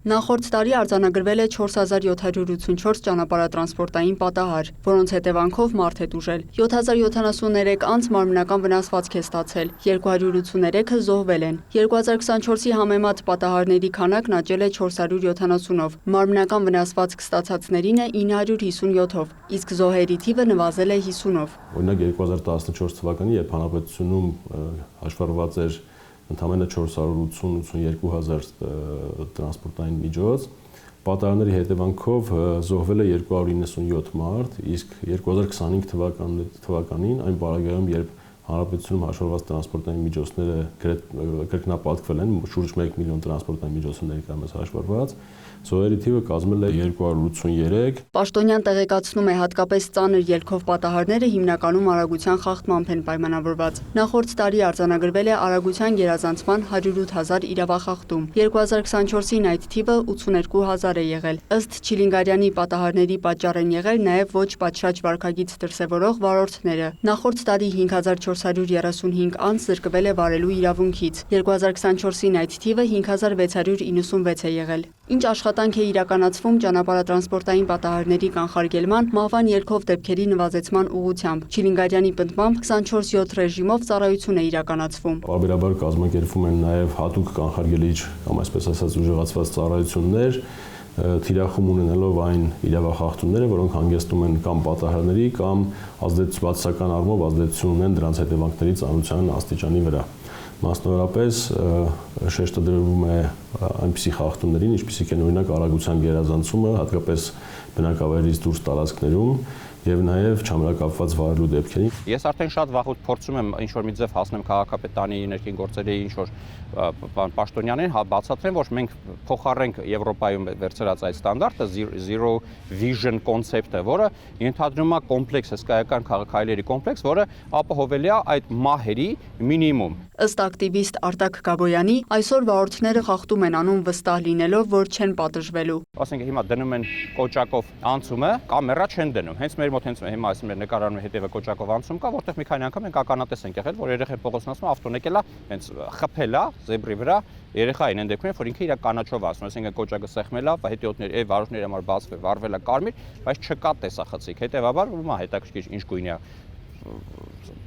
Նախորդ տարի արձանագրվել է 4784 ճանապարհատրանսպորտային պատահար, որոնց հետևանքով մարդ է տուժել։ 7073 անձ մարմնական վնասվածք է ստացել, 283-ը զոհվել են։ 2024-ի համեմատ պատահարների քանակն աճել է 470-ով, մարմնական վնասվածք ստացածներին է 957-ով, իսկ զոհերի թիվը նվազել է 50-ով։ Օրինակ 2014 թվականի, երբ հանրապետությունում հաշվառված էր ընդամենը 480-82 հազար տրանսպորտային միջոց, պատահարների հետևանքով զոհվել է 297 մարդ, իսկ 2025 թվականին այն պարագայում, երբ հանրապետությունում հաշվառված տրանսպորտային միջոցները կրկնապատկվել են, շուրջ 1 միլիոն տրանսպորտային միջոցներ ներկայումս հաշվառված, զոհերի թիվը կազմել է 283։ Պաշտոնյան տեղեկացնում է, հատկապես ծանր ելքով պատահարները հիմնականում արագության խախտմամբ են պայմանավորված։ Նախորդ տարի արձանագրվել է արագության գերազանցման 108 հազար իրավախախտում։ 2024-ին այդ թիվը 82 հազար է եղել։ Ըստ Չիլինգարյանի պատահարների պատճառ են եղել նաև ոչ պատշաճ վարքագիծ դրսևորող վարորդները։ Նախորդ տարի 5435 անձ զրկվել է վարելու իրավունքից։ 2024-ին այդ թիվը 5696 է եղել։ Ինչ աշխատանք է իրականացվում ճանապարհատրանսպորտային պատահարների կանխարգելման, մահվան ելքով դեպքերի նվազեցման ուղղությամբ։ Չիլինգարյանի պնդմամբ 24/7 ռեժիմով ծառայություն է իրականացվում։ Պարբերաբար կազմակերպվում են նաև հատուկ կանխարգելիչ կամ այսպես ասած ուժեղացված ծառայություններ, թիրախում ունենալով այն իրավախախտումները, որոնք հանգեցնում են կամ պատահարների, կամ բացասական առումով ազդեցություն ունեն դրանց հետևանքների ծանրության աստիճանի վրա։ Մասնավորապես շեշտադրվում է այնպիսի խախտումներին, ինչպիսիք են օրինակ արագության գերազանցումը, հատկապես բնակավայրից դուրս տարածքներում, եւ նաեւ չամրակապված վարելու դեպքերին։ Ես արդեն շատ վաղուց փորձում եմ ինչ-որ մի ձև հասնեմ քաղաքապետարանի ներքին գործերի ինչ-որ պաշտոնյաներին, բացատրեմ, որ մենք փոխառենք Եվրոպայում վերցրած այդ ստանդարտը Zero Vision կոնցեպտը, որը ենթադրում է կոմպլեքս, հսկայական քաղաքայինների կոմպլեքս, որը ապահովելի է այդ մահերի մինիմում։ Ըստ ակտիվիստ Արտակ Գաբոյանի, այսօր վարորդները խախտում են անում վստահ լինելով, որ չեն պատժվելու։ Ասենք հիմա դնում են կոճակով անցումը, կամերա չեն դնում։ Հենց մեր մոտ հիմա այս մեր նկարանում հետևը կոճակով անցում կա, որտեղ մի քանի անգամ ենք ականատես ենք եղել, որ երեխան փողոցն ասում ավտոն եկել է, հենց խփել է զեբրի վրա, երեխային են դեպքում, որ ինքը իր կանաչով ասում, այսինքն կոճակը սեղմել է, հետիոտների վարորդների համար բացվել, վարվել է կարմիր, բայց չկա տեսախցիկ։ Հետևաբար ումա հետաքրքիր ինչ գույն է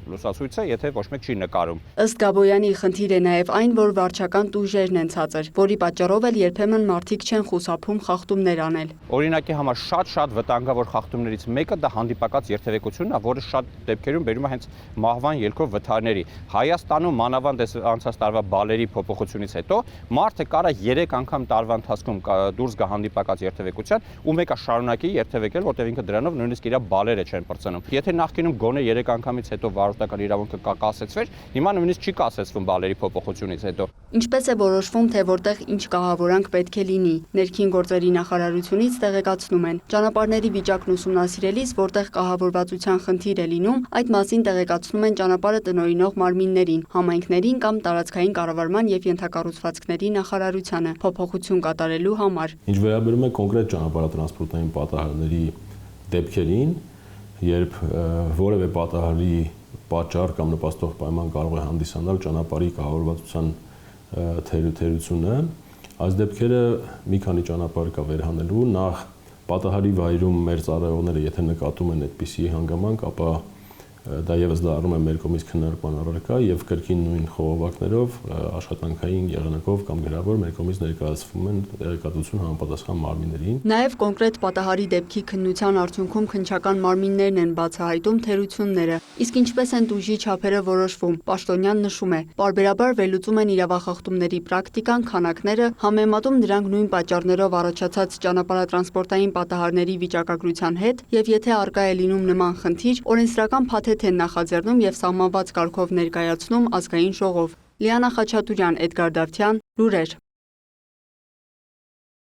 լուսացույցը, եթե ոչ մեկ չի նկարում։ Ըստ Գաբոյանի խնդիր է նաև այն, որ վարչական տուժերն են ցածր, որի պատճառով էլ երբեմն մարդիկ չեն խուսափում խախտումներ անել։ Օրինակի համար շատ վտանգավոր խախտումներից մեկը դա հանդիպակաց երթևեկությունն է, որը շատ դեպքերում բերում է հենց մահվան ելքով վթարների։ Հայաստանում մանավանդ անցած տարվա բալերի փոփոխությունից հետո մարդը կարա 3 անգամ տարվա ընթացքում դուրս գա հանդիպակաց երթևեկության ու մեկը շարունակի երթևեկել, որտեղ ինքը դրանով նույնիսկ իր բալերը չեն բրծնում։ Եթե նախկինում գոնե 3 անգամից հետո վարորդական իրավունքը կասեցվեր, հիմա նույնիսկ չի կասեցվում բալերի փոփոխությունից հետո։ Ինչպես է որոշվում, թե որտեղ ինչ կահավորանք պետք է լինի։ Ներքին գործերի նախարարությունից տեղեկացնում են, ճանապարհների վիճակն ուսումնասիրելիս, որտեղ կահավորվածության խնդիր է լինում, այդ մասին տեղեկացնում են ճանապարհը տնօրինող մարմիններին, համայնքներին կամ տարածքային կառավարման եւ ենթակառուցվածքների նախարարությանը փոփոխություն կատարելու համար։ Ինչ վերաբերում է կոնկրետ ճանապարհատրանսպորտային պատահարների դեպքերին, երբ որևէ պատահարի պատճառ կամ նպաստող պայման կարող է հանդիսանալ ճանապարհի կահավորվածության թերությունը, այս դեպքերը մի քանի ճանապարհ կա վերհանելու, նախ պատահարի վայրում մեր ծառայողները եթե նկատում են այդպիսի հանգամանք, ապա դա եւս դառնում է մեր կողմից քննարկման առարկա եւ կրկին նույն խողովակներով աշխատանքային եղանակով կամ գրավոր մեր կողմից ներկայացվում են տեղեկատվություն համապատասխան մարմիններին։ Նաեւ կոնկրետ պատահարի դեպքի քննության արդյունքում քննչական մարմիններն են բացահայտում թերությունները, իսկ ինչպես են տուժի չափերը որոշվում, պաշտոնյան նշում է, պարբերաբար վերլուծում են իրավախախտումների պրակտիկան, քանակները, համեմատում դրանք նույն պատճառներով առաջացած ճանապարհատրանսպորտային պատահարների վիճակագրության հետ եւ եթե արկա է լինում նման խնդիր, օրենսդրական փաթեթ են նախաձեռնում եւ սահմանված կարգով ներկայացնում ազգային ժողով։ Լիանա Խաչատուրյան, Էդգար Դավթյան, լուրեր։